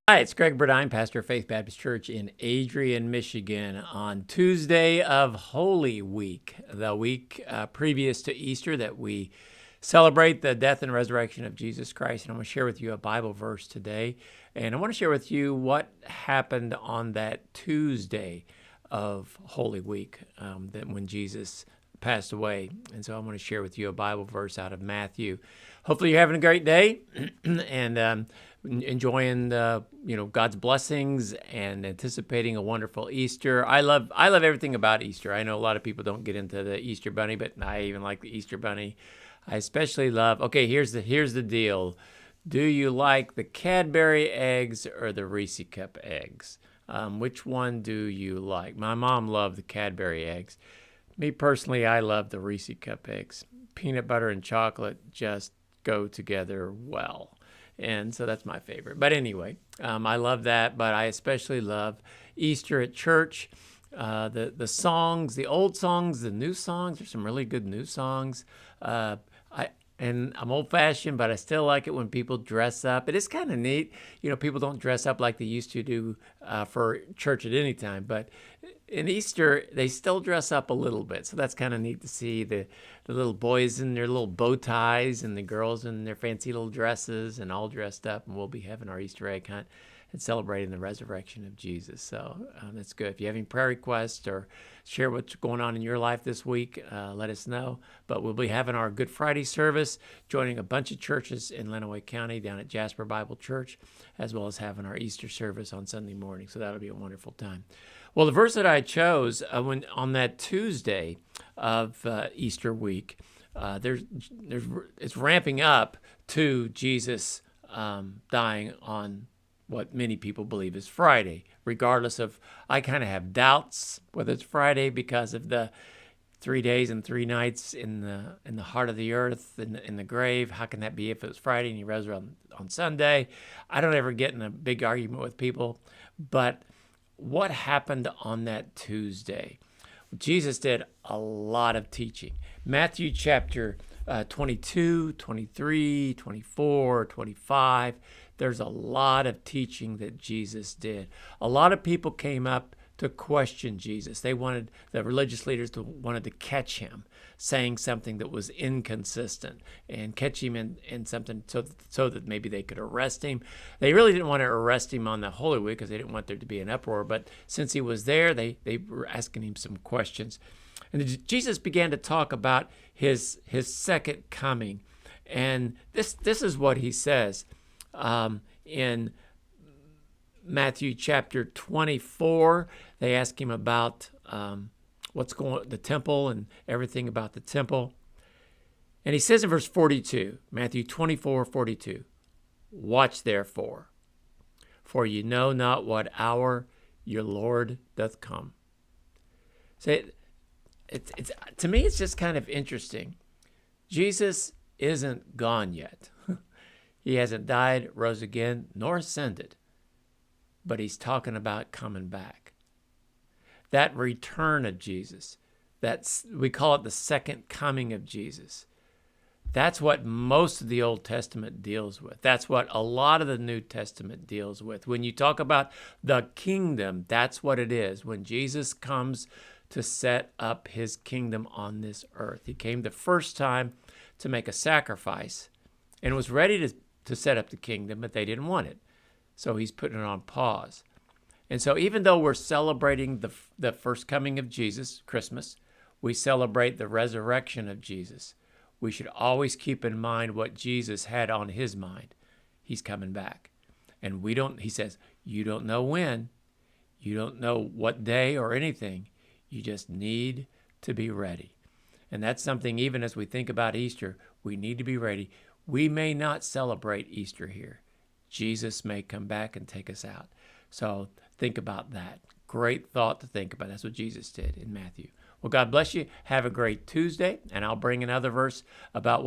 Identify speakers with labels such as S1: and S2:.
S1: Hi, it's Greg Burdine, pastor of Faith Baptist Church in Adrian, Michigan, on Tuesday of Holy Week, the week previous to Easter that we celebrate the death and resurrection of Jesus Christ. And I'm going to share with you a Bible verse today. And I want to share with you what happened on that Tuesday of Holy Week, that when Jesus passed away. And so I want to share with you a Bible verse out of Matthew. Hopefully you're having a great day and enjoying God's blessings and anticipating a wonderful Easter. I love everything about Easter. I know a lot of people don't get into the Easter Bunny, but I even like the Easter Bunny. I especially love. Okay, here's the deal. Do you like the Cadbury eggs or the Reese Cup eggs? Which one do you like? My mom loved the Cadbury eggs. Me personally, I love the Reese Cup eggs. Peanut butter and chocolate just go together well. And so that's my favorite. But anyway, I love that. But I especially love Easter at church. The songs, the old songs, the new songs. There's some really good new songs. I'm old-fashioned, but I still like it when people dress up. It is kind of neat. People don't dress up like they used to do for church at any time. But in Easter, they still dress up a little bit. So that's kind of neat to see the little boys in their little bow ties and the girls in their fancy little dresses and all dressed up. And we'll be having our Easter egg hunt and celebrating the resurrection of Jesus. So that's good. If you have any prayer requests or share what's going on in your life this week, let us know. But we'll be having our Good Friday service, joining a bunch of churches in Lenawee County down at Jasper Bible Church, as well as having our Easter service on Sunday morning. So that'll be a wonderful time. Well, the verse that I chose on that Tuesday of Easter week, it's ramping up to Jesus dying on what many people believe is Friday, regardless of, I kind of have doubts whether it's Friday because of the 3 days and 3 nights in the heart of the earth, in the grave. How can that be if it was Friday and he rose on Sunday? I don't ever get in a big argument with people, but what happened on that Tuesday? Jesus did a lot of teaching. Matthew chapter 22, 23, 24, 25, there's a lot of teaching that Jesus did. A lot of people came up to question Jesus. The religious leaders wanted to catch him saying something that was inconsistent and catch him in something so that maybe they could arrest him. They really didn't want to arrest him on the Holy Week because they didn't want there to be an uproar. But since he was there, they were asking him some questions. And Jesus began to talk about his second coming. And this is what he says in Matthew chapter 24. They ask him about the temple and everything about the temple. And he says in verse 42, Matthew 24:42, "Watch therefore, for you know not what hour your Lord doth come." So it's to me, it's just kind of interesting. Jesus isn't gone yet. He hasn't died, rose again, nor ascended. But he's talking about coming back. That return of Jesus, we call it the second coming of Jesus. That's what most of the Old Testament deals with. That's what a lot of the New Testament deals with. When you talk about the kingdom, that's what it is. When Jesus comes to set up his kingdom on this earth. He came the first time to make a sacrifice and was ready to set up the kingdom, but they didn't want it. So he's putting it on pause. And so even though we're celebrating the first coming of Jesus, Christmas, we celebrate the resurrection of Jesus. We should always keep in mind what Jesus had on his mind. He's coming back. And he says, you don't know when, you don't know what day or anything. You just need to be ready. And that's something, even as we think about Easter, we need to be ready. We may not celebrate Easter here. Jesus may come back and take us out. So think about that. Great thought to think about. That's what Jesus did in Matthew. Well, God bless you. Have a great Tuesday, and I'll bring another verse about